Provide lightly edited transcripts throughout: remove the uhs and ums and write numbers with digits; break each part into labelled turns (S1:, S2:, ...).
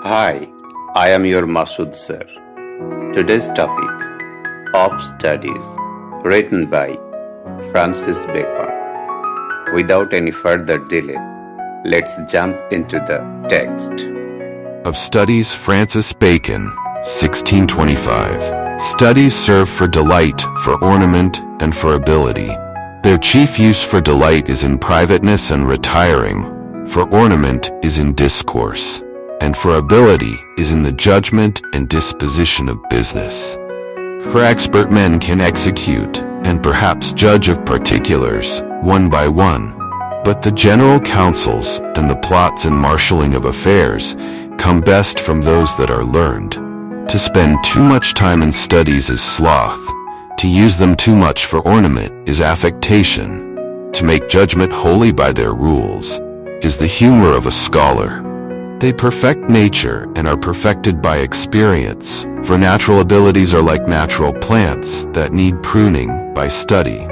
S1: Hi, I am your Masud Sir. Today's topic, Of Studies, written by Francis Bacon. Without any further delay, let's jump into the text.
S2: Of Studies, Francis Bacon, 1625. Studies serve for delight, for ornament, and for ability. Their chief use for delight is in privateness and retiring, for ornament is in discourse, and for ability is in the judgment and disposition of business. For expert men can execute, and perhaps judge of particulars, one by one. But the general counsels, and the plots and marshalling of affairs, come best from those that are learned. To spend too much time in studies is sloth. To use them too much for ornament is affectation. To make judgment wholly by their rules is the humor of a scholar. They perfect nature and are perfected by experience, for natural abilities are like natural plants that need pruning by study.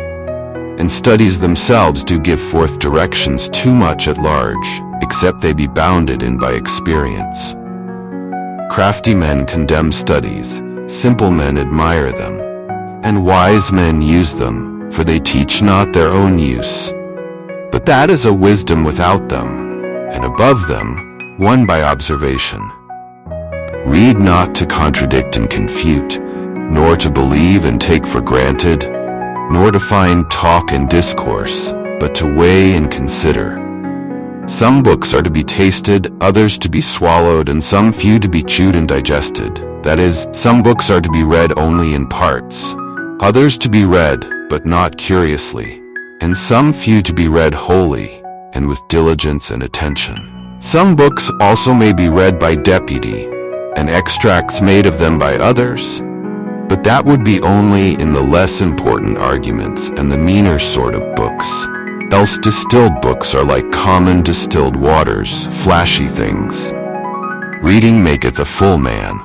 S2: And studies themselves do give forth directions too much at large, except they be bounded in by experience. Crafty men condemn studies, simple men admire them, and wise men use them, for they teach not their own use. But that is a wisdom without them, and above them, won by observation. Read not to contradict and confute, nor to believe and take for granted, nor to find talk and discourse, but to weigh and consider. Some books are to be tasted, others to be swallowed, and some few to be chewed and digested. That is, some books are to be read only in parts, others to be read, but not curiously, and some few to be read wholly, and with diligence and attention. Some books also may be read by deputy, and extracts made of them by others, but that would be only in the less important arguments and the meaner sort of books. Else distilled books are like common distilled waters, flashy things. Reading maketh a full man,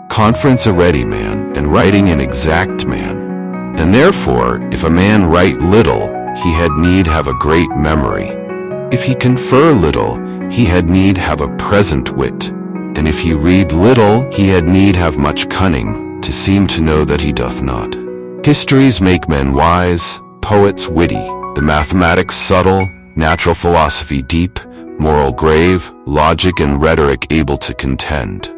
S2: conference a ready man, and writing an exact man. And therefore, if a man write little, he had need have a great memory. If he confer little, he had need have a present wit. And if he read little, he had need have much cunning, to seem to know that he doth not. Histories make men wise, poets witty, the mathematics subtle, natural philosophy deep, moral grave, logic and rhetoric able to contend.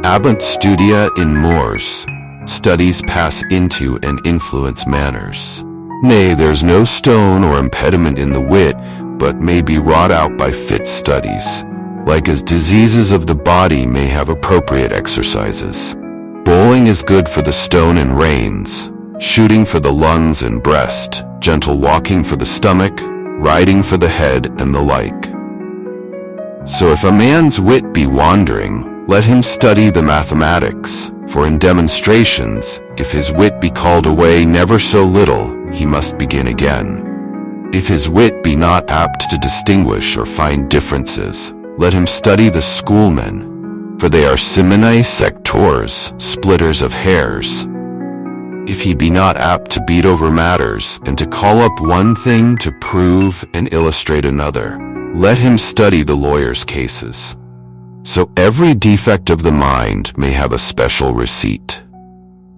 S2: Abunt studia in mores, studies pass into and influence manners. Nay, there's no stone or impediment in the wit, but may be wrought out by fit studies, like as diseases of the body may have appropriate exercises. Bowling is good for the stone and reins, shooting for the lungs and breast, gentle walking for the stomach, riding for the head, and the like. So if a man's wit be wandering, let him study the mathematics, for in demonstrations, if his wit be called away never so little, he must begin again. If his wit be not apt to distinguish or find differences, let him study the schoolmen, for they are siminae sectors, splitters of hairs. If he be not apt to beat over matters, and to call up one thing to prove and illustrate another, let him study the lawyer's cases. So every defect of the mind may have a special receipt.